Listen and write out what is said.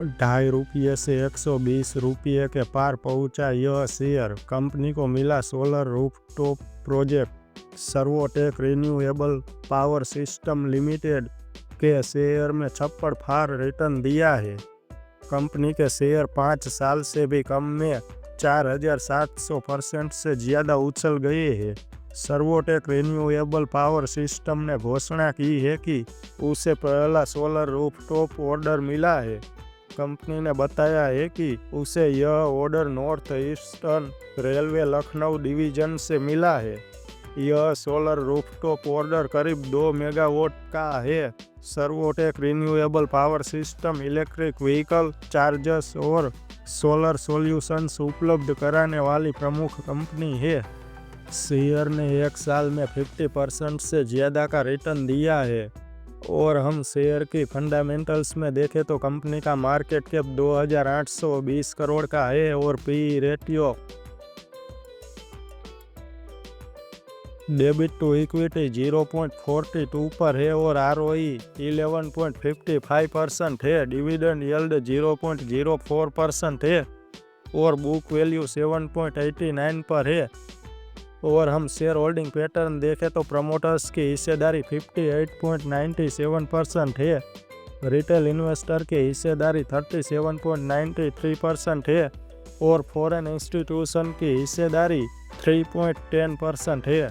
₹2.50 से ₹120 के पार पहुंचा यह शेयर। कंपनी को मिला solar rooftop project. Servotech renewable power system limited के शेयर में छप्पड़ फाड़ रिटर्न दिया है। कंपनी के शेयर 5 साल से भी कम में 4700% से ज़्यादा उछल गए हैं। सर्वोटेक रिन्यूएबल पावर सिस्टम ने घोषणा की है कि उसे पहला सोलर रूफटॉप ऑर्डर मिला है। कंपनी ने बताया है कि उसे यह order north eastern railway Lucknow division से मिला है। यह सोलर रूफटॉप ऑर्डर करीब 2 मेगावाट का है। Servotech renewable power system electric vehicle chargers और सोलर सॉल्यूशंस उपलब्ध कराने वाली प्रमुख कंपनी है। शेयर ने एक साल में 50% से ज़्यादा का रिटर्न दिया है। और हम शेयर की फंडामेंटल्स में देखें तो कंपनी का मार्केट कैप 2820 करोड़ का है और P ratio debit to equity 0.42 पर है और आरओई 11.55% है। डिविडेंड यील्ड 0.04% है और बुक वैल्यू 7.89 पर है। और हम शेयर होल्डिंग पैटर्न देखें तो प्रमोटर्स की हिस्सेदारी 58.97% है। रिटेल इन्वेस्टर की हिस्सेदारी 37.93% है और फॉरेन इंस्टीट्यूशन की हिस्सेदारी 3.10% है।